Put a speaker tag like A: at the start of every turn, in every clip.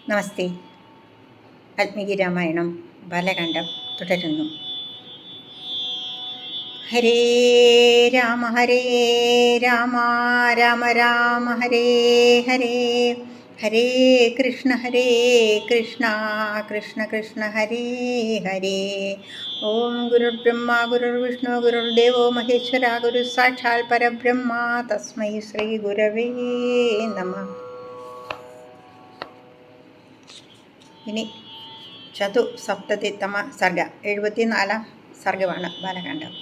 A: നമസ്തേ. വാൽമീകി രാമായണം ബാലകാണ്ഡം തുടരുന്നു. ഹരേ രാമ രാമ രാമ ഹരേ ഹരേ, ഹരേ കൃഷ്ണ കൃഷ്ണ കൃഷ്ണ ഹരേ ഹരേ. ഓം ഗുരുർബ്രഹ്മ ഗുരുർവിഷ്ണു ഗുരുർദേവോ മഹേശ്വര ഗുരു സാക്ഷാൽ പരബ്രഹ്മ തസ്മൈ ശ്രീ ഗുരവേ നമഃ. ഇനി ചതുസപ്തതിതമ സർഗ, 74 സർഗമാണ് ബാലകാണ്ഡം.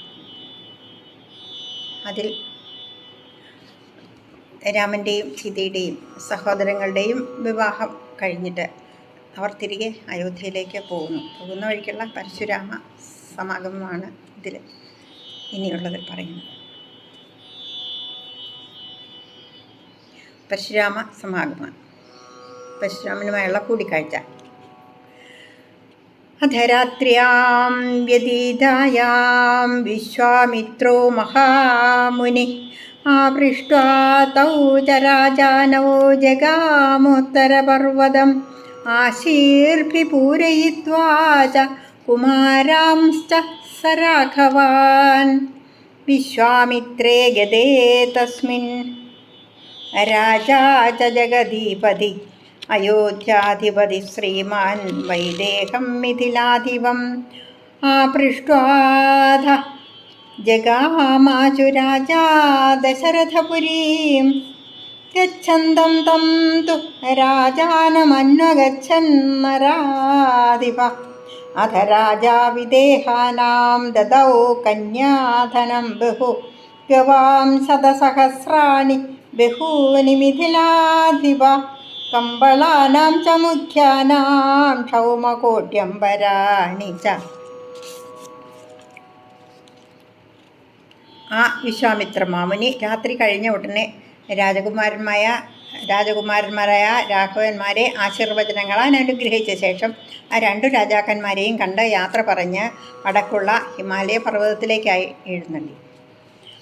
A: അതിൽ രാമൻ്റെയും സീതയുടെയും സഹോദരങ്ങളുടെയും വിവാഹം കഴിഞ്ഞിട്ട് അവർ തിരികെ അയോധ്യയിലേക്ക് പോകുന്ന വഴിക്കുള്ള പരശുരാമ സമാഗമമാണ് ഇതിൽ ഇനിയുള്ളതിൽ പറയുന്നത്. പരശുരാമ സമാഗമം, പരശുരാമനുമായുള്ള കൂടിക്കാഴ്ച. അധരാത്ര്യാം വ്യതീതായാം വിശ്വാമിത്രോ മഹാമുനി ആപൃഷ്ട്വാ തൗ ച രാജാനോ ജഗാമോത്തരപർവ്വതം ആശീർഭി പൂരയിത്വാ ച കുമാരാംശ്ച സ രാഘവാൻ. വിശ്വാമിത്രേ ഗതേ തസ്മിൻ രാജാ ച ജഗദീപതി അയോധ്യാധിപതി ശ്രീമാൻ വൈദേഹം മിഥിലാധിപം ആപൃഷ്ട്വാധ ജഗാമാശു രാജാ ദശരഥപുരീം. ഗച്ഛന്തം തം തു രാജാനമന്വഗച്ഛന്നരാധിപ അധ രാജാ വിദേഹാനാം ദദൗ കന്യാധനം ബഹു ഗവാം ശതസഹസ്രാണി ബഹൂനി മിഥിലാധിപ കമ്പളാനാം ച മുഖ്യാനാം ക്ഷൗമകോട്യംബരാണി ച. ആ വിശ്വാമിത്ര മാമുനി രാത്രി കഴിഞ്ഞ ഉടനെ രാജകുമാരന്മാരായ രാഘവന്മാരെ ആശീർവചനങ്ങളാൽ അനുഗ്രഹിച്ച ശേഷം ആ 2 രാജാക്കന്മാരെയും കണ്ട് യാത്ര പറഞ്ഞ് വടക്കുള്ള ഹിമാലയ പർവ്വതത്തിലേക്കായി എഴുന്നള്ളി.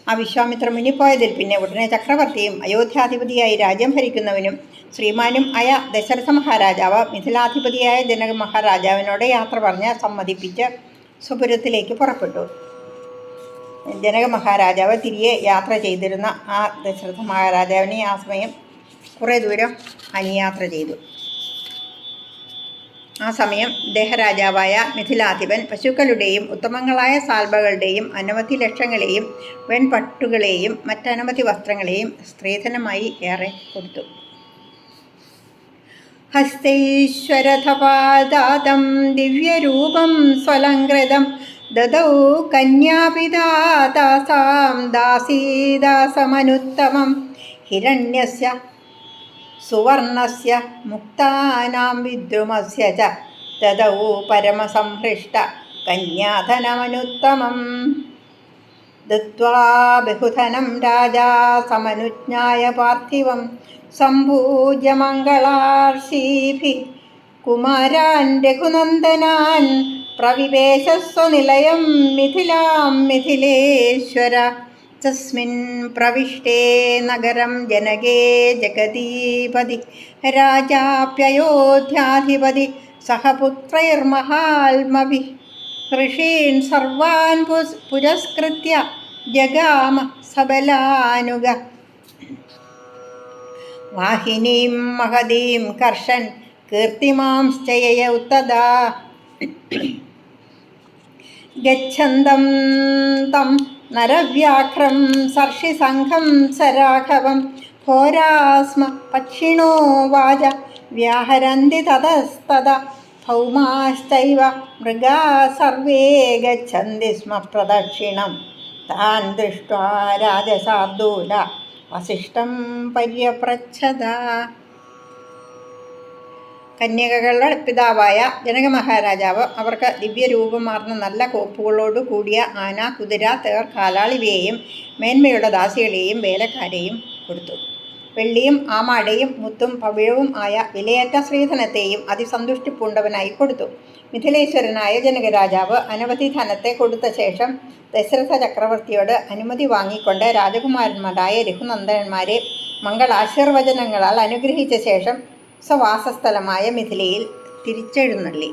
A: ആ വിശ്വാമിത്ര മുനി പോയതിൽ പിന്നെ ഉടനെ ചക്രവർത്തിയും അയോധ്യാധിപതിയായി രാജ്യം ഭരിക്കുന്നവനും ശ്രീമാനും ആയ ദശരഥ മഹാരാജാവ് മിഥിലാധിപതിയായ ജനക മഹാരാജാവിനോട് യാത്ര പറഞ്ഞ് സമ്മതിപ്പിച്ച് സ്വപുരത്തിലേക്ക് പുറപ്പെട്ടു. ജനക മഹാരാജാവ് തിരികെ യാത്ര ചെയ്തിരുന്ന ആ ദശരഥ മഹാരാജാവിനെ ആ സമയം കുറേ ദൂരം അനുയാത്ര ചെയ്തു. ആ സമയം ദേഹരാജാവായ മിഥിലാധിപൻ പശുക്കളുടെയും ഉത്തമങ്ങളായ സാൽബകളുടെയും അനവധി ലക്ഷങ്ങളെയും വെൺപട്ടുകളെയും മറ്റനവധി വസ്ത്രങ്ങളെയും സ്ത്രീധനമായി ഏറെ കൊടുത്തു. ഹസ്തൈശ്വരഥപാദാതം ദിവ്യരൂപം സ്വലംകൃതം ദദൗ കന്യാപിതാതാസാം ദാസീദാസമനുത്തമം ഹിരണ്യസ്യ സുവർണസ്യ മുക്താനാം വിദ്രുമസ്യ ച ദദൗ പരമസംഹൃഷ്ട കന്യാധനമനുത്തമം. ദത്വാ ബഹുധനം രാജാ സമനുജ്ഞായ പാർത്ഥിവം സംഭൂജ്യ മംഗളാർഷീഭി കുമാരാൻ രഘുനന്ദനാൻ പ്രവിവേശ സ്വനിലയം മിഥിലാം മിഥിലേശ്വര. തസ്മിൻ പ്രവിഷ്ടേ നഗരം ജനകേ ജഗദീപതി രാജാപ്യയോധ്യാധിപതി സഹപുത്രൈർമഹാത്മഭിഃ ഋഷീൻ സർവാൻ പുരസ്കൃത്യ ജഗാമ സബലാനുഗ. വാഹിനീം മഹതീം കർഷൻ കീർത്തിമാംശ്ചയയ ഉത്തദാ. ഗച്ഛന്തം തം നരവ്യാഘ്രം സർഷിസംഘം സരാഘവം ഘോരാസ്മ പക്ഷിണോ വാച വ്യാഹരന്തി തതസ്തത ഭൗമാശ്ചൈവ മൃഗാ സർവേ ഗച്ഛന്തി സ്മ പ്രദക്ഷിണം. താൻ ദൃഷ്ട്വാ രാജശാർദൂല വസിഷ്ഠം പര്യപ്രച്ഛത. കന്യകകളുടെ പിതാവായ ജനക മഹാരാജാവ് അവർക്ക് ദിവ്യരൂപമാർന്ന നല്ല കോപ്പുകളോടു കൂടിയ ആന, കുതിര, തേർ, കാലാളിവയെയും മേന്മയുള്ള ദാസികളെയും വേലക്കാരെയും കൊടുത്തു. വെള്ളിയും ആമാടയും മുത്തും പവിഴവും ആയ വിലയേറ്റ ശ്രീധനത്തെയും അതിസന്തുഷ്ടി പൂണ്ടവനായി കൊടുത്തു. മിഥിലേശ്വരനായ ജനകരാജാവ് അനവധി ധനത്തെ കൊടുത്ത ശേഷം ദശരഥ ചക്രവർത്തിയോട് അനുമതി വാങ്ങിക്കൊണ്ട് രാജകുമാരന്മാരായ രഘുനന്ദനന്മാരെ മംഗളാശീർവചനങ്ങളാൽ അനുഗ്രഹിച്ച ശേഷം സ്വവാസസ്ഥലമായ മിഥിലയിൽ തിരിച്ചെഴുന്നള്ളി.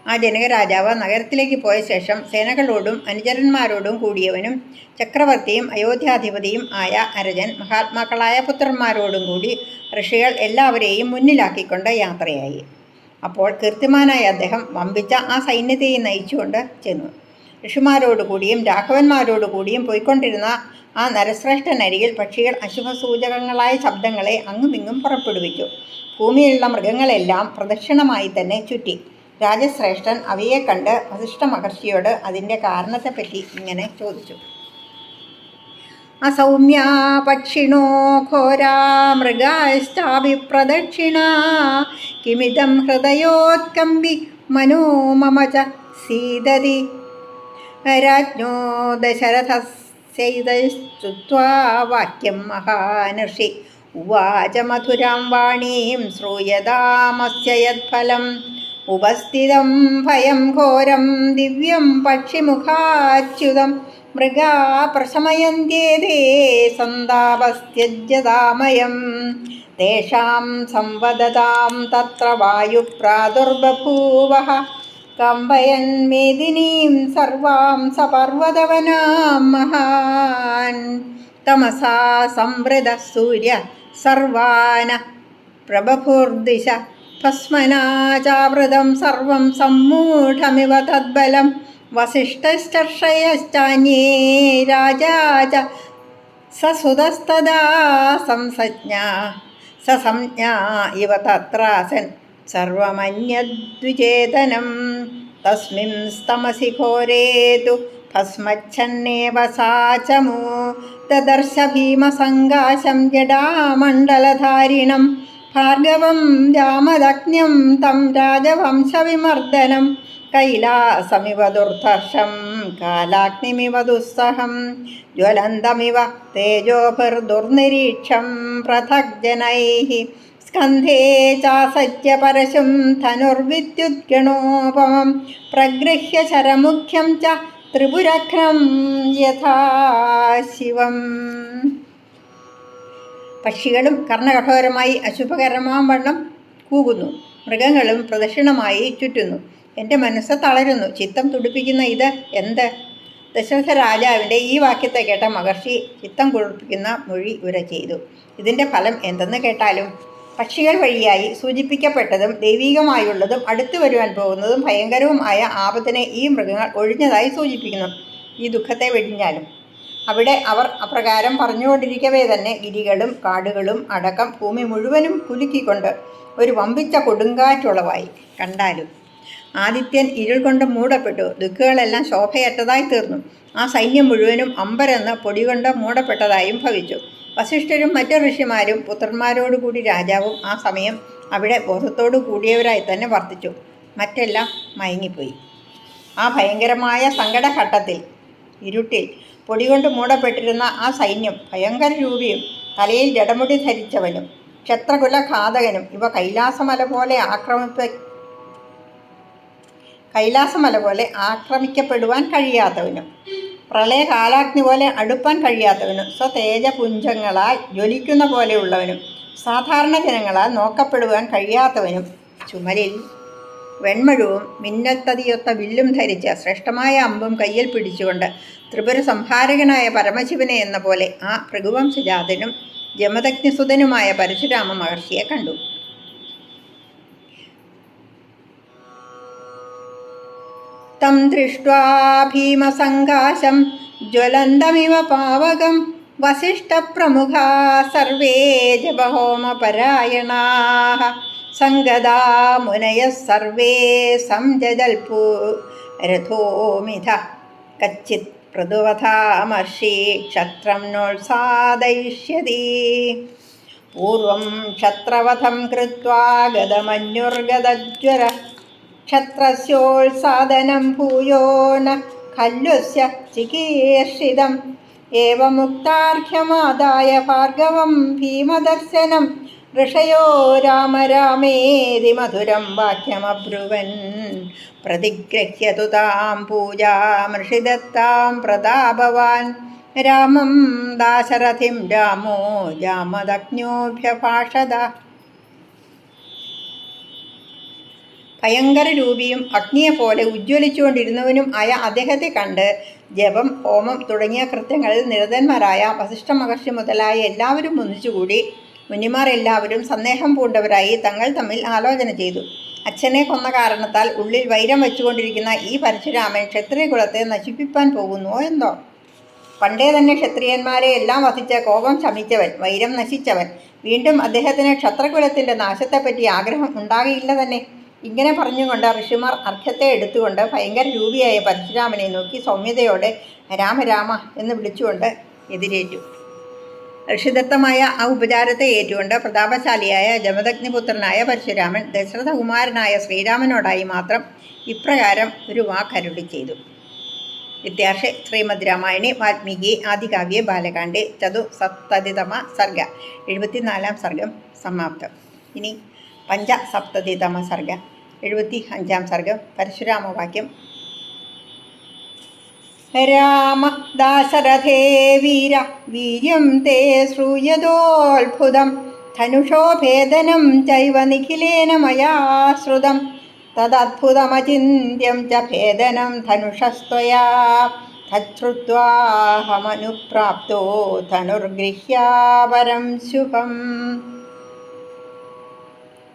A: ആ ജനകരാജാവ് നഗരത്തിലേക്ക് പോയ ശേഷം സേനകളോടും അനുചരന്മാരോടും കൂടിയവനും ചക്രവർത്തിയും അയോധ്യാധിപതിയും ആയ അരജൻ മഹാത്മാക്കളായ പുത്രന്മാരോടും കൂടി ഋഷികൾ എല്ലാവരെയും മുന്നിലാക്കിക്കൊണ്ട് യാത്രയായി. അപ്പോൾ കീർത്തിമാനായ അദ്ദേഹം വമ്പിച്ച ആ സൈന്യത്തെയും നയിച്ചുകൊണ്ട് ചെന്നു. ഋഷിമാരോടുകൂടിയും രാഘവന്മാരോടുകൂടിയും പോയിക്കൊണ്ടിരുന്ന ആ നരശ്രേഷ്ഠനരികിൽ പക്ഷികൾ അശുഭസൂചകങ്ങളായ ശബ്ദങ്ങളെ അങ്ങുമിങ്ങും പുറപ്പെടുവിച്ചു. ഭൂമിയിലുള്ള മൃഗങ്ങളെല്ലാം പ്രദക്ഷിണമായി തന്നെ ചുറ്റി. രാജശ്രേഷ്ഠൻ അവയെ കണ്ട് വസിഷ്ഠ മഹർഷിയോട് അതിൻ്റെ കാരണത്തെപ്പറ്റി ഇങ്ങനെ ചോദിച്ചു. അസൗമ്യാ പക്ഷിണോ ഘോരാ മൃഗാശ്ചാഭിപ്രദക്ഷിണാ കിമിദം ഹൃദയോത്കമ്പി മനോ മമ ച സീദതി രാജ്ഞോ ദശരഥസ്യൈതശ്ചുത്വാ വാക്യം മഹാനർഷി ഉവാച മധുരാം വാണീം ശ്രൂയതാമസ്യ യത്ഫലം ഉപസ്ഥിതം ഭയം ഘോരം ദിവ്യം പക്ഷിമുഖാച്യുതം മൃഗാ പ്രശമയന്ത്യേതേ സന്താപസ്ത്യജ്യതാമയം തേഷാം സംവദതാം തത്ര വായുപ്രാദുർബഭൂവഃ കമ്പയൻ മേദിനീം സർവാം സപർവതവനാം മഹാൻ തമസാ സംവൃത സൂര്യ സർവാന പ്രബഭുർദിശ ഭസ്മനാചാവൃതം സർവം സമ്മൂഢമിവ തദ്ബലം വസിഷ്ഠശ്ചർഷയശ്ചാന്യേ രാജാ ച സസുതസ്തദാ സസംജ്ഞാ ഇവ തത്രാസൻ സർവമന്യദ്വിചേതനം തസ്മിൻസ്തമസി ഘോരേ തു ഭസ്മച്ഛന്നേവ സാ ചമൂ ദദർശ ഭീമസങ്കാശം ജടാമണ്ഡലധാരിണം ഭാർഗവം രാമദഗ്ന്യം തം രാജവംശവിമർദ്ദനം കൈലാസമിവ ദുർധർഷം കാലാഗ്നിമിവ ദുസ്സഹം ജ്വലന്തമിവ തേജോഭിർദുർനിരീക്ഷം പൃഥഗ്ജനൈഃ സ്കന്ധേ ചാസജ്യ പരശും ധനുർവിദ്യുദ്ഗണോപമം പ്രഗൃഹ്യ ശരമുഖ്യം ച ത്രിപുരഘ്നം യഥാ ശിവം. പക്ഷികളും കർണകഠോരമായി അശുഭകരമാം വണ്ണം കൂകുന്നു. മൃഗങ്ങളും പ്രദക്ഷിണമായി ചുറ്റുന്നു. എൻ്റെ മനസ്സ് തളരുന്നു. ചിത്തം തുടിപ്പിക്കുന്ന ഇത് എന്ത്? ദശരഥ രാജാവിൻ്റെ ഈ വാക്യത്തെ കേട്ട മഹർഷി ചിത്തം കുളിർപ്പിക്കുന്ന മൊഴി ഉര ചെയ്തു. ഇതിൻ്റെ ഫലം എന്തെന്ന് കേട്ടാലും. പക്ഷികൾ വഴിയായി സൂചിപ്പിക്കപ്പെട്ടതും ദൈവികമായുള്ളതും അടുത്തു വരുവാൻ പോകുന്നതും ഭയങ്കരവും ആയ ആപത്തിനെ ഈ മൃഗങ്ങൾ ഒഴിഞ്ഞതായി സൂചിപ്പിക്കുന്നു. ഈ ദുഃഖത്തെ വെടിഞ്ഞാലും. അവിടെ അവർ അപ്രകാരം പറഞ്ഞുകൊണ്ടിരിക്കവേ തന്നെ ഗിരികളും കാടുകളും അടക്കം ഭൂമി മുഴുവനും കുലുക്കിക്കൊണ്ട് ഒരു വമ്പിച്ച കൊടുങ്കാറ്റുളവായി. കണ്ടാലും ആദിത്യൻ ഇരുൾ കൊണ്ട് മൂടപ്പെട്ടു. ദിക്കുകളെല്ലാം ശോഭയറ്റതായി തീർന്നു. ആ സൈന്യം മുഴുവനും അമ്പരന്ന് പൊടികൊണ്ട് മൂടപ്പെട്ടതായും ഭവിച്ചു. വസിഷ്ഠരും മറ്റു ഋഷിമാരും പുത്രന്മാരോടുകൂടി രാജാവും ആ സമയം അവിടെ ബോധത്തോടു കൂടിയവരായി തന്നെ വർത്തിച്ചു. മറ്റെല്ലാം മയങ്ങിപ്പോയി. ആ ഭയങ്കരമായ സങ്കടഘട്ടത്തിൽ ഇരുട്ടിൽ പൊടികൊണ്ട് മൂടപ്പെട്ടിരുന്ന ആ സൈന്യം ഭയങ്കര രൂപിയും തലയിൽ ജടമുടി ധരിച്ചവനും ക്ഷത്രകുല ഘാതകനും ഇവ കൈലാസമല പോലെ ആക്രമിക്കപ്പെടുവാൻ കഴിയാത്തവനും പ്രളയകാലാഗ്നി പോലെ അടുപ്പാൻ കഴിയാത്തവനും സ്വതേജപുഞ്ചങ്ങളാൽ ജ്വലിക്കുന്ന പോലെയുള്ളവനും സാധാരണ ജനങ്ങളാൽ നോക്കപ്പെടുവാൻ കഴിയാത്തവനും ചുമലിൽ വെൺമഴുവും മിന്നൽത്തതിയൊത്ത വില്ലും ധരിച്ച് ശ്രേഷ്ഠമായ അമ്പും കയ്യിൽ പിടിച്ചുകൊണ്ട് ത്രിപുര സംഹാരകനായ പരമശിവനെ എന്ന പോലെ ആ ഭൃഗുവംശജാതനും ജമദഗ്നിസുതനുമായ പരശുരാമ മഹർഷിയെ കണ്ടു. തം ദൃഷ്ട്വാ ഭീമസങ്കാശം ജ്വലന്തമിവ പാവകം വസിഷ്ഠപ്രമുഖാ സർവേ ജപഹോമപരായണാഃ സംഗതാ മുനയഃ സർവേ സംജജൽപു രഥോമിഥ കച്ചിത് പൃഥുവഥാമർഷി ക്ഷത്രം നോത്സാദയിഷ്യതി പൂർവം ക്ഷത്രവധം കൃത്വാ ഗതമന്യുർഗതജ്വര ക്ഷത്രസ്യോത്സാദനം ഭൂയോ ന ഖല്വസ്യ ചികീർഷിതം ഏവമുക്താർഘ്യമാദായ ഭാർഗവം ഭീമദർശനം ഋഷയോ രാമ രാമേതി മധുരം വാക്യമബ്രുവൻ പ്രതിഗ്രഹ്യതു താം പൂജാമൃഷിദത്താം പ്രതാപവാൻ രാമം ദാശരഥിം രാമോ ജാമദഗ്ന്യോഭ്യഭാഷത. ഭയങ്കര രൂപിയും അഗ്നിയെപ്പോലെ ഉജ്ജ്വലിച്ചുകൊണ്ടിരുന്നവനും ആയ അദ്ദേഹത്തെ കണ്ട് ജപം, ഹോമം തുടങ്ങിയ കൃത്യങ്ങളിൽ നിരതന്മാരായ വസിഷ്ഠ മഹർഷി മുതലായ എല്ലാവരും ഒന്നിച്ചുകൂടി മുനിമാർ എല്ലാവരും സന്ദേഹം പൂണ്ടവരായി തങ്ങൾ തമ്മിൽ ആലോചന ചെയ്തു. അച്ഛനെ കൊന്ന കാരണത്താൽ ഉള്ളിൽ വൈരം വെച്ചുകൊണ്ടിരിക്കുന്ന ഈ പരശുരാമൻ ക്ഷത്രിയകുലത്തെ നശിപ്പിക്കാൻ പോകുന്നുവോ എന്തോ? പണ്ടേ തന്നെ ക്ഷത്രിയന്മാരെ എല്ലാം വധിച്ച് കോപം ശമിച്ചവൻ, വൈരം നശിച്ചവൻ, വീണ്ടും അദ്ദേഹത്തിന് ക്ഷത്രകുലത്തിൻ്റെ നാശത്തെപ്പറ്റി ആഗ്രഹം ഉണ്ടാകില്ല തന്നെ. ഇങ്ങനെ പറഞ്ഞുകൊണ്ട് ഋഷിമാർ അർഘ്യത്തെ എടുത്തുകൊണ്ട് ഭയങ്കര രൂപിയായ പരശുരാമനെ നോക്കി സൗമ്യതയോടെ രാമ രാമ എന്ന് വിളിച്ചുകൊണ്ട് എതിരേറ്റു. ഋഷിദത്തമായ ആ ഉപചാരത്തെ ഏറ്റുകൊണ്ട് പ്രതാപശാലിയായ ജമദഗ്നിപുത്രനായ പരശുരാമൻ ദശരഥകുമാരനായ ശ്രീരാമനോടായി മാത്രം ഇപ്രകാരം ഒരു വാക്കരുളി ചെയ്തു. ഇത്യാർഷെ ശ്രീമദ് രാമായണേ വാൽമീകി ആദികാവ്യേ ബാലകാണ്ഡേ ചതുസപ്തതിതമ സർഗ 74-ാം സർഗം സമാപ്തം. ഇനി പഞ്ചസപ്തതിതമ സർഗ 75-ാം സർഗം പരശുരാമവാക്യം. രാമ ദാശരഥേ വീര വീര്യം തേ ശ്രൂയതോത്ഭുതം ധനുഷോ ഭേദനം ചൈവ നിഖിലേന മയാ ശ്രുതം തദദ്ഭുതമചിന്യം ച ഭേദനം ധനുഷസ്ത്വയാ തച്ഛ്രുത്വാഹമനുപ്രാപ്തോ ധനുർഗൃഹ്യാപരം ശുഭം.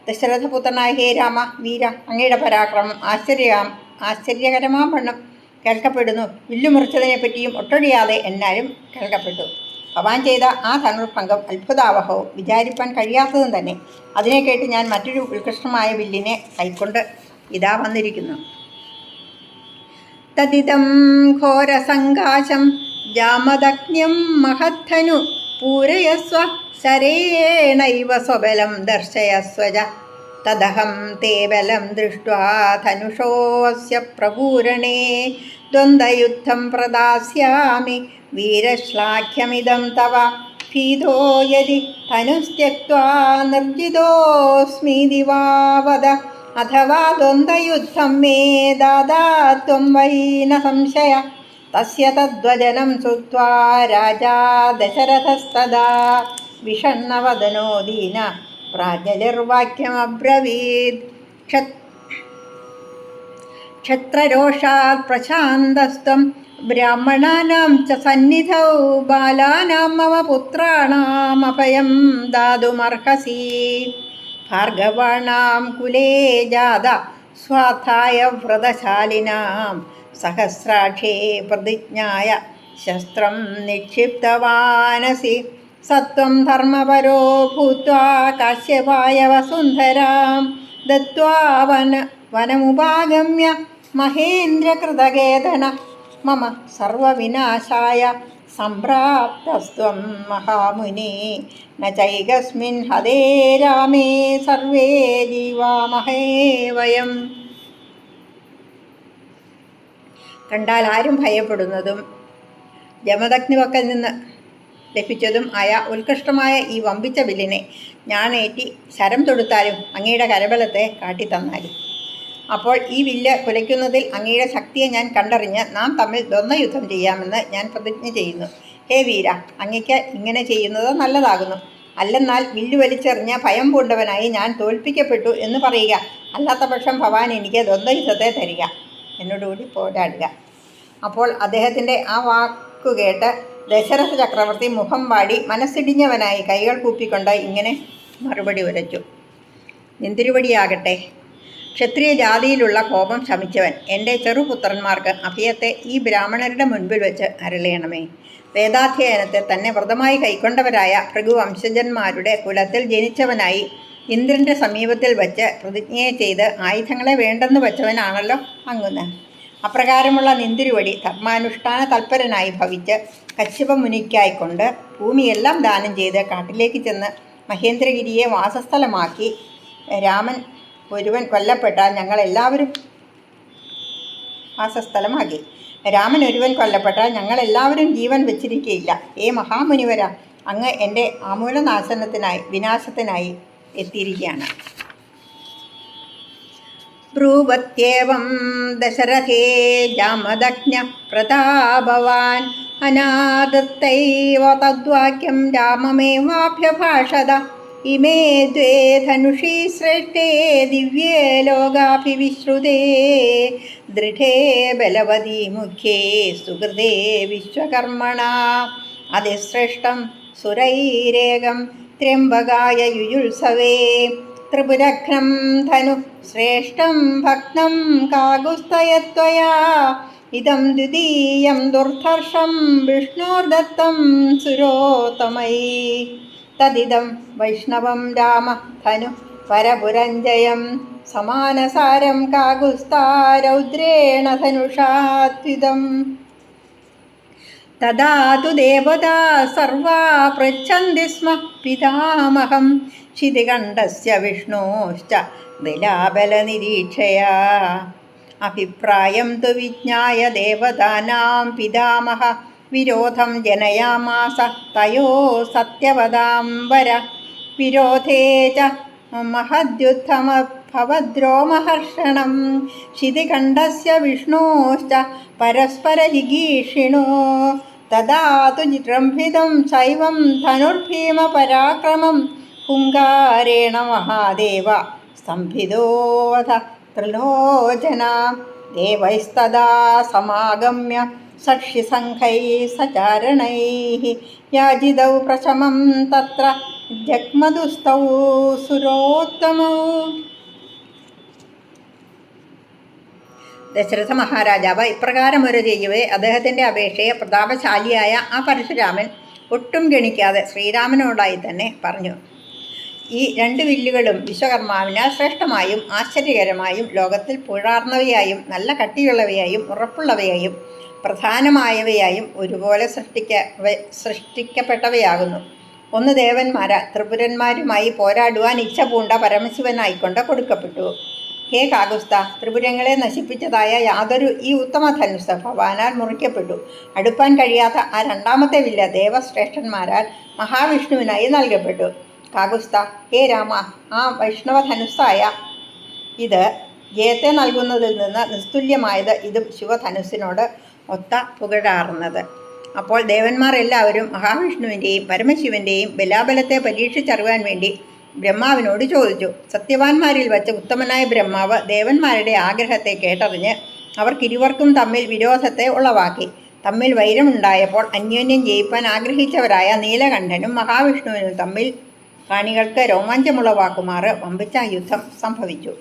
A: ദശരഥപുത്രനായ ഹേ രാമ വീര, അങ്ങയുടെ പരാക്രമം ആശ്ചര്യകരമാം വണ്ണം കേൾക്കപ്പെടുന്നു. വില്ലുമുറിച്ചതിനെ പറ്റിയും ഒട്ടൊഴിയാതെ എന്നാലും കേൾക്കപ്പെട്ടു. ഭവാൻ ചെയ്ത ആ ധനുർഭംഗം അത്ഭുതാവഹവും വിചാരിപ്പാൻ കഴിയാത്തതും തന്നെ. അതിനെ കേട്ട് ഞാൻ മറ്റൊരു ഉത്കൃഷ്ടമായ വില്ലിനെ കൈക്കൊണ്ട് ഇതാ വന്നിരിക്കുന്നു. തദിതം ഘോരസങ്കാശം ജാമദഗ്ന്യം മഹദ്ധനു പൂരയസ്വ ശരേണൈവ സ്വബലം ദർശയസ്വജ തദഹം തേ ബലം ദൃഷ്ട്വാ ധനുഷോऽസ്യ പ്രപൂരണേ ദ്വന്ദ്വയുദ്ധം പ്രദാസ്യാമി വീരശ്ലാഘ്യമിദം തവ ഭീതോ യദി ധനുസ്ത്യക്ത്വാ നിർജിതോസ്മീതി വാ വദ അഥവാ ദ്വന്ദ്വയുദ്ധം മേ ദാതാ ത്വം വൈ ന സംശയ. തസ്യ തദ്വചനം ശ്രുത്വാ രാജാ ദശരഥസ്തദാ വിഷണ്ണവദനോ ദീന പ്രാഞ്ജലിർവാക്യമബ്രവീത്. ക്ഷത്രരോഷാത് പ്രശാന്തസ്ത്വം ബ്രാഹ്മണാനാം ച സന്നിധൗ ബാലാനാം മമ പുത്രാണാമഭയം ദാതുമർഹസി. ഭാർഗവാണാം കുലേ ജാത സ്വാർത്ഥായ വ്രതശാലിനാം സഹസ്രാക്ഷേ പ്രതിജ്ഞായ ശസ്ത്രം നിക്ഷിപ്തവാനസി. സത്വം ധർമ്മപരോ ഭൂത്വാ കാശ്യപായ വസുന്ധരാം ദത്വാ വനമുപാഗമ്യ മഹേന്ദ്രകൃതകേതന മമ സർവവിനാശായ സംപ്രാപ്തസ്ത്വം മഹാമുനി ന ചൈകസ്മിൻ ഹതേ രാമേ സർവേ ജീവാമഹേ വയം. കണ്ടാൽ ആരും ഭയപ്പെടുന്നതും ജമദഗ്നിവക്കൽ നിന്ന് ലഭിച്ചതും ആയ ഉത്കൃഷ്ടമായ ഈ വമ്പിച്ച വില്ലിനെ ഞാനേറ്റി ശരം തൊടുത്താലും അങ്ങയുടെ കരബലത്തെ കാട്ടിത്തന്നാലും അപ്പോൾ ഈ വില്ല് കുലയ്ക്കുന്നതിൽ അങ്ങയുടെ ശക്തിയെ ഞാൻ കണ്ടറിഞ്ഞ് നാം തമ്മിൽ ദ്വന്ദ്വയുദ്ധം ചെയ്യാമെന്ന് ഞാൻ പ്രതിജ്ഞ ചെയ്യുന്നു. ഹേ വീര, അങ്ങയ്ക്ക് ഇങ്ങനെ ചെയ്യുന്നത് നല്ലതാകുന്നു. അല്ലെന്നാൽ വില്ല് വലിച്ചെറിഞ്ഞ് ഭയം പൂണ്ടവനായി ഞാൻ തോൽപ്പിക്കപ്പെട്ടു എന്ന് പറയുക. അല്ലാത്ത പക്ഷം ഭവാൻ എനിക്ക് ദ്വന്ദ്വയുദ്ധത്തെ തരിക, എന്നോടുകൂടി പോരാടുക. അപ്പോൾ അദ്ദേഹത്തിൻ്റെ ആ വാക്കുകേട്ട് ദശരഥ ചക്രവർത്തി മുഖം വാടി മനസ്സിടിഞ്ഞവനായി കൈകൾ കൂപ്പിക്കൊണ്ട് ഇങ്ങനെ മറുപടി ഉരച്ചു. നിന്തിരുവടിയാകട്ടെ, ക്ഷത്രിയ ജാതിയിലുള്ള കോപം ശമിച്ചവൻ എൻ്റെ ചെറുപുത്രന്മാർക്ക് അഭയത്തെ ഈ ബ്രാഹ്മണരുടെ മുൻപിൽ വെച്ച് അരുളയണമേ. വേദാധ്യയനത്തെ തന്നെ വ്രതമായി കൈക്കൊണ്ടവരായ ഭൃഗുവംശജന്മാരുടെ കുലത്തിൽ ജനിച്ചവനായി ഇന്ദ്രൻ്റെ സമീപത്തിൽ വച്ച് പ്രതിജ്ഞയെ ചെയ്ത് ആയുധങ്ങളെ വേണ്ടെന്ന് വച്ചവനാണല്ലോ അങ്ങുന്ന്. അപ്രകാരമുള്ള നിന്തിരുവടി ധർമാനുഷ്ഠാന തൽപരനായി ഭവിച്ച് കശ്യപ മുനിക്കായിക്കൊണ്ട് ഭൂമിയെല്ലാം ദാനം ചെയ്ത് കാട്ടിലേക്ക് ചെന്ന് മഹേന്ദ്രഗിരിയെ വാസസ്ഥലമാക്കി രാമൻ ഒരുവൻ കൊല്ലപ്പെട്ടാൽ ഞങ്ങളെല്ലാവരും വാസസ്ഥലമാക്കി. രാമൻ ഒരുവൻ കൊല്ലപ്പെട്ടാൽ ഞങ്ങളെല്ലാവരും ജീവൻ വെച്ചിരിക്കുകയില്ല. ഏ മഹാമുനിവര, അങ്ങ് എൻ്റെ വിനാശത്തിനായി എത്തിയിരിക്കുകയാണ്. ബ്രൂവത്യേവം ദശരഥേ ജാമദഗ്ന പ്രതാപവാൻ അനാദത്തൈവ തദ്വാക്യം രാമമേവാഭ്യഭാഷത. इमे द्वे धनुषी श्रेष्ठे दिव्ये लोकाभिविश्रुते दृढे बलवती मुख्ये सुकृते विश्वकर्मणा അതിശ്രേഷ്ഠം സുരൈരേകം ത്രയംബകായ യുയുത്സവേ ത്രിപുരഘ്നം ധനു ശ്രേഷ്ഠം ഭക്തം കാകുസ്തയത്വയാ ഇതം ദ്വിതീയം ദുർധർഷം വിഷ്ണോർദത്തം സുരോത്തമൈ തദിദം വൈഷ്ണവം രാമ ധനു പരപുരഞ്ജയം സമാനസാരം കാകുസ്താരൗദ്രേണ ധനുഷാത്വിദം തഥാ തു ദേവതാ സർവാ പൃച്ഛന്തി സ്മ പിതാമഹം ശിതികണ്ഠസ്യ വിഷ്ണോശ്ച ബലാബലനിരീക്ഷയാ അഭിപ്രായം തു വിജ്ഞായ ദേവതാനാം പിതാമഹ വിരോധം ജനയാമാസ തയോ സത്യവതാംബര വിരോധേ ച മഹദ്യുദ്ധമഭവദ്രോമഹർഷണം ശിതികണ്ഠസ്യ വിഷ്ണോശ്ച പരസ്പരജിഗീഷിണോ തഥാ തു രംഭിതം ശൈവം ധനുർഭീമപരാക്രമം ഹുങ്കാരേണ മഹാദേവ സ്തംഭിതോऽഥ ത്രിലോചന ദേവൈസ്തദാ സമാഗമ്യ ഷഡ്ഷിസംഖൈः സചാരണൈः യാജിതൗ പ്രശമം തത്ര ജഗ്മദുസ്തൗ സുരോത്തമൗ. ദശരഥ മഹാരാജാവ് ഇപ്രകാരം ഒരു ചെയ്യവേ അദ്ദേഹത്തിൻ്റെ അപേക്ഷയെ പ്രതാപശാലിയായ ആ പരശുരാമൻ ഒട്ടും ഗണിക്കാതെ ശ്രീരാമനോടായി തന്നെ പറഞ്ഞു. ഈ രണ്ട് വില്ലുകളും വിശ്വകർമാവിനാൽ ശ്രേഷ്ഠമായും ആശ്ചര്യകരമായും ലോകത്തിൽ പുഴാർന്നവയായും നല്ല കട്ടിയുള്ളവയായും ഉറപ്പുള്ളവയായും പ്രധാനമായവയായും ഒരുപോലെ സൃഷ്ടിക്കപ്പെട്ടവയാകുന്നു. ഒന്ന് ദേവന്മാരാൽ ത്രിപുരന്മാരുമായി പോരാടുവാൻ ഇച്ഛ പൂണ്ട പരമശിവനായിക്കൊണ്ട് കൊടുക്കപ്പെട്ടു. ഹേ കാകുസ്ത, ത്രിപുരങ്ങളെ നശിപ്പിച്ചതായ യാതൊരു ഈ ഉത്തമ ധനുസ് ഭവാനാൽ മുറിക്കപ്പെട്ടു. അടുപ്പാൻ കഴിയാത്ത ആ രണ്ടാമത്തെ വില്ല് ദേവശ്രേഷ്ഠന്മാരാൽ മഹാവിഷ്ണുവിനായി നൽകപ്പെട്ടു. കാകുസ്ത, ഹേ രാമ, ആ വൈഷ്ണവ ധനുസ്സായ ഇത് ജയത്തെ നൽകുന്നതിൽ നിന്ന് നിസ്തുല്യമായത് ഇതും ശിവധനുസ്സിനോട് ഒത്ത പുകഴാർന്നത്. അപ്പോൾ ദേവന്മാർ എല്ലാവരും മഹാവിഷ്ണുവിൻ്റെയും പരമശിവൻ്റെയും ബലാബലത്തെ പരീക്ഷിച്ചറിയാൻ വേണ്ടി ബ്രഹ്മാവിനോട് ചോദിച്ചു. സത്യവാന്മാരിൽ വച്ച് ഉത്തമനായ ബ്രഹ്മാവ് ദേവന്മാരുടെ ആഗ്രഹത്തെ കേട്ടറിഞ്ഞ് അവർക്കിരുവർക്കും തമ്മിൽ വിരോധത്തെ ഉളവാക്കി. തമ്മിൽ വൈരമുണ്ടായപ്പോൾ അന്യോന്യം ജയിപ്പാൻ ആഗ്രഹിച്ചവരായ നീലകണ്ഠനും മഹാവിഷ്ണുവിനും തമ്മിൽ കാണികൾക്ക് രോമാഞ്ചമുളവാക്കുമാറ് വമ്പിച്ച യുദ്ധം സംഭവിച്ചു.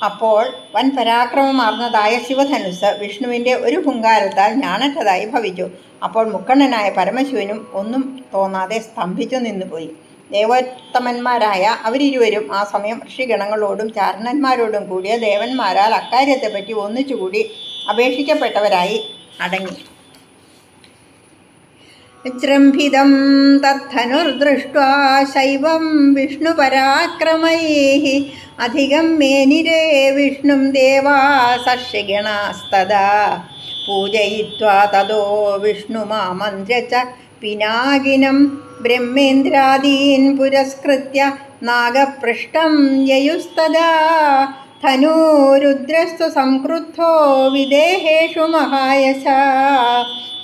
A: അപ്പോൾ വൻ പരാക്രമമാർന്നതായ ശിവധനുസ് വിഷ്ണുവിൻ്റെ ഒരു ഹുങ്കാരത്താൽ ഞാണറ്റതായി ഭവിച്ചു. അപ്പോൾ മുക്കണ്ണനായ പരമശിവനും ഒന്നും തോന്നാതെ സ്തംഭിച്ചു നിന്നുപോയി. ദേവോത്തമന്മാരായ അവരിരുവരും ആ സമയം ഋഷിഗണങ്ങളോടും ചാരണന്മാരോടും കൂടിയ ദേവന്മാരാൽ അക്കാര്യത്തെപ്പറ്റി ഒന്നിച്ചുകൂടി അപേക്ഷിക്കപ്പെട്ടവരായി അടങ്ങി. ജൃംഭിതം തദ്ധനുർദൃഷ്ട്വാ ശൈവം വിഷ്ണുപരാക്രമൈഃ അധികം മേനിരേ വിഷ്ണും ദേവാ സർഷിഗണാസ്തദാ പൂജയിത്വാ തതോ വിഷ്ണുമാമന്ത്ര്യ ച പിനാകിനം ബ്രഹ്മേന്ദ്രാദീൻ പുരസ്കൃത്യ നാഗപൃഷ്ടം യയുസ്തദാ ധനുരുദ്രസ്തു സംക്രുദ്ധോ വിദേഹേഷു മഹായശാ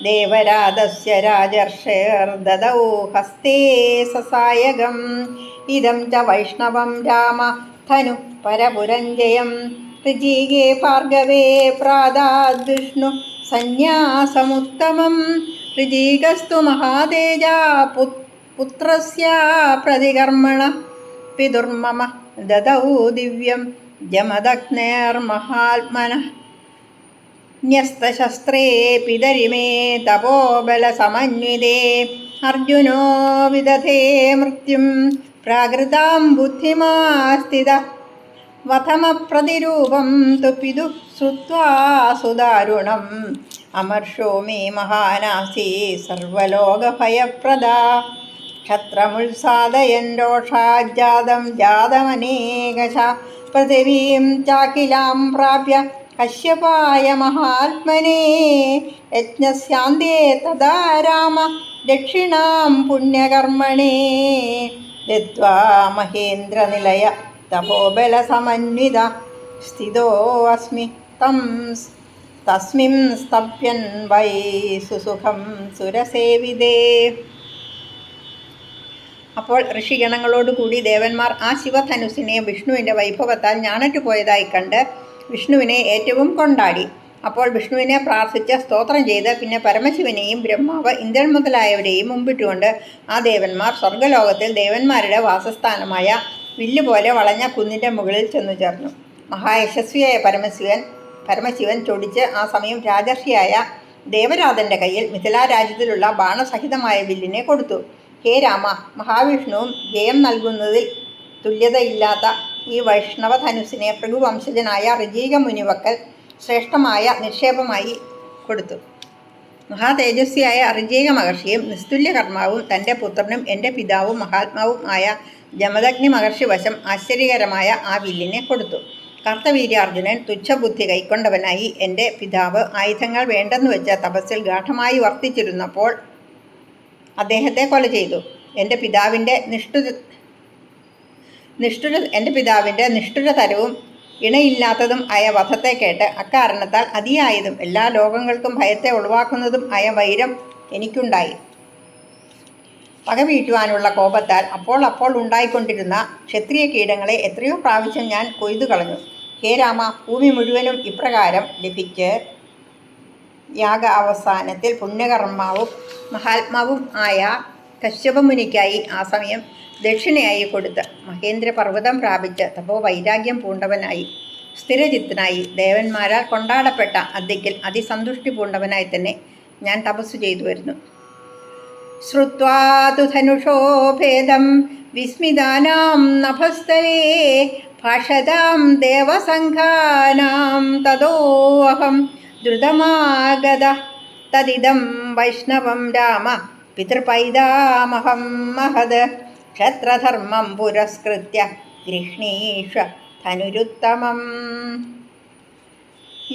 A: ദേവരാജസ്യ രാജർഷേർദദൗ ഹസ്തേ സസായകം ഇദം ച വൈഷ്ണവം രാമ ധനു പരപുരഞ്ജയം ഋജീകേ ഭാർഗവേ പ്രാദാദ്വിഷ്ണു സന്യാസമുത്തമം ഋജീകസ്തു മഹാതേജാ പുത്രസ്യ പ്രതികർമ്മണ പിതുർമമ ദദൗ ദിവ്യം ജമദഗ്നേർമഹാത്മനഃ ന്യസ്തശസ്ത്രേ പിതരിമേ തപോബലസമന്വിതേ അർജുനോ വിദധേ മൃത്യും പ്രാകൃതാം ബുദ്ധിമാസ്ഥിത വധമപ്രതിരൂപം തു പിതു ശ്രുത്വാ സുദാരുണം അമർഷോ മേ മഹാനാസി സർവലോകഭയപ്രദാ ക്ഷത്രമുത്സാദയൻ രോഷാജാതം ജാതമനേകശ പൃഥിവീം ചാകിലാം പ്രാപ്യ കശ്യപായ മഹാത്മനേ യജ്ഞസ്യാന്തേ തദാ രാമ ദക്ഷിണാം പുണ്യകർമ്മണേ ദത്വാ മഹേന്ദ്രനിലയ തപോബലസമന്വിത സ്ഥിതോ അസ്മി തസ്മിൻ സ്തഭ്യൻ വൈ സുസുഖം സുരസേവിതേ. അപ്പോൾ ഋഷിഗണങ്ങളോടുകൂടി ദേവന്മാർ ആ ശിവധനുസിനെ വിഷ്ണുവിൻ്റെ വൈഭവത്താൽ ഞാണറ്റുപോയതായി കണ്ട് വിഷ്ണുവിനെ ഏറ്റവും കൊണ്ടാടി. അപ്പോൾ വിഷ്ണുവിനെ പ്രാർത്ഥിച്ച് സ്തോത്രം ചെയ്ത് പിന്നെ പരമശിവനെയും ബ്രഹ്മാവ് ഇന്ദ്രൻ മുതലായവരെയും മുമ്പിട്ടുകൊണ്ട് ആ ദേവന്മാർ സ്വർഗ്ഗലോകത്തിൽ ദേവന്മാരുടെ വാസസ്ഥാനമായ വില്ലുപോലെ വളഞ്ഞ കുന്നിൻ്റെ മുകളിൽ ചെന്നു ചേർന്നു. മഹായശസ്വിയായ പരമശിവൻ ചൊടിച്ച് ആ സമയം രാജർഷിയായ ദേവരാജൻ്റെ കയ്യിൽ മിഥിലാരാജ്യത്തിലുള്ള ബാണസഹിതമായ വില്ലിനെ കൊടുത്തു. ഹേ രാമ, മഹാവിഷ്ണുവും ജയം നൽകുന്നതിൽ തുല്യതയില്ലാത്ത ഈ വൈഷ്ണവധനുസിനെ ഭൃഗുവംശജനായ ഋജീക മുനിവക്കൽ ശ്രേഷ്ഠമായ നിക്ഷേപമായി കൊടുത്തു. മഹാതേജസ്വിയായ ഋജീക മഹർഷിയും നിസ്തുല്യ കർമാവും തൻ്റെ പുത്രനും എൻ്റെ പിതാവും മഹാത്മാവും ആയ ജമദഗ്നി മഹർഷി വശം ആശ്ചര്യകരമായ ആ വില്ലിനെ കൊടുത്തു. കർത്തവീര്യാർജുനൻ തുച്ഛബുദ്ധി കൈക്കൊണ്ടവനായി എൻ്റെ പിതാവ് ആയുധങ്ങൾ വേണ്ടെന്ന് വെച്ച തപസ്സിൽ ഗാഠമായി വർത്തിച്ചിരുന്നപ്പോൾ അദ്ദേഹത്തെ കൊല ചെയ്തു. എൻ്റെ പിതാവിൻ്റെ നിഷ്ഠുരതരവും ഇണയില്ലാത്തതും ആയ വധത്തെ കേട്ട് അക്കാരണത്താൽ അതിയായതും എല്ലാ ലോകങ്ങൾക്കും ഭയത്തെ ഒഴിവാക്കുന്നതും ആയ വൈരം എനിക്കുണ്ടായി. പകവീട്ടുവാനുള്ള കോപത്താൽ അപ്പോൾ ഉണ്ടായിക്കൊണ്ടിരുന്ന ക്ഷത്രിയ കീടങ്ങളെ എത്രയോ പ്രാവശ്യം ഞാൻ കൊയ്തു കളഞ്ഞു. ഹേ രാമ, ഭൂമി മുഴുവനും ഇപ്രകാരം ലഭിച്ച് യാഗ അവസാനത്തിൽ പുണ്യകർമാവും മഹാത്മാവും ആയ കശ്യപമുനിക്കായി ആ സമയം ദക്ഷിണയായി കൊടുത്ത് മഹേന്ദ്രപർവ്വതം പ്രാപിച്ച് തപോവൈരാഗ്യം പൂണ്ടവനായി സ്ഥിരചിത്തനായി ദേവന്മാരാൽ കൊണ്ടാടപ്പെട്ട അദ്യക്കിൽ അതിസന്തുഷ്ടി പൂണ്ടവനായി തന്നെ ഞാൻ തപസ്സു ചെയ്തു വരുന്നു. ശ്രുത്വാ തു ധനുഷോ ഭേദം വിസ്മിതാനാം നഭസ്ഥലേ ഭാഷതാം ദേവസംഘാനാം തതോഹം ദ്രുതമാഗത തദിദം വൈഷ്ണവം രാമ പിതൃപൈതാമഹം മഹത് ക്ഷത്രധർമ്മം പുരസ്കൃത്യ ഗൃഹ്ണീഷ ധനുരുത്തമം.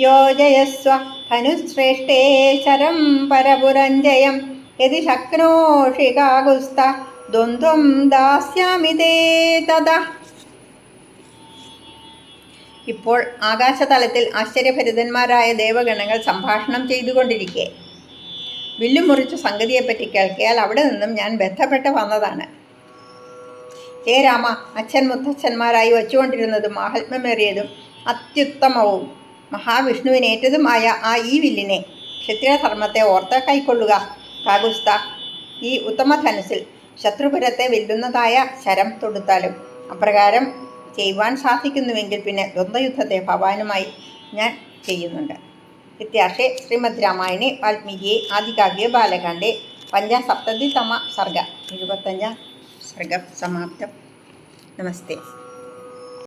A: യോജയസ്വ ധനുശ്രേഷ്ഠേ ശരം പരപുരഞ്ജയം യതി ശക്നോഷി കാകുസ്ത ദ്വന്ദ്വം ദാസ്യാമി തേ തദാ. ഇപ്പോൾ ആകാശതലത്തിൽ ആശ്ചര്യഭരിതന്മാരായ ദേവഗണങ്ങൾ സംഭാഷണം ചെയ്തുകൊണ്ടിരിക്കെ വില്ലും മുറിച്ച സംഗതിയെപ്പറ്റി കേൾക്കിയാൽ അവിടെ നിന്നും ഞാൻ ബന്ധപ്പെട്ട് വന്നതാണ്. ഹേ രാമ, അച്ഛൻ മുത്തച്ഛന്മാരായി വച്ചുകൊണ്ടിരുന്നതും മാഹാത്മ്യമേറിയതും അത്യുത്തമവും മഹാവിഷ്ണുവിനേറ്റതുമായ ഈ വില്ലിനെ ക്ഷത്രിയധർമ്മത്തെ ഓർത്ത് കൈക്കൊള്ളുക. കാകുസ്ത, ഈ ഉത്തമധനുസിൽ ശത്രുപുരത്തെ വെല്ലുന്നതായ ശരം തൊടുത്താലും അപ്രകാരം ചെയ്യുവാൻ സാധിക്കുന്നുവെങ്കിൽ പിന്നെ ദ്വന്ദ്വയുദ്ധത്തെ ഭവാനുമായി ഞാൻ ചെയ്യുന്നുണ്ട്. ഇത്യാർഷേ ശ്രീമദ് രാമായണേ വാൽമീകിയെ ആദികാവ്യേ ബാലകാണ്ഡേ പഞ്ചസപ്തതിതമ സർഗ 75 സർഗം സമാപ്തം. നമസ്തേ.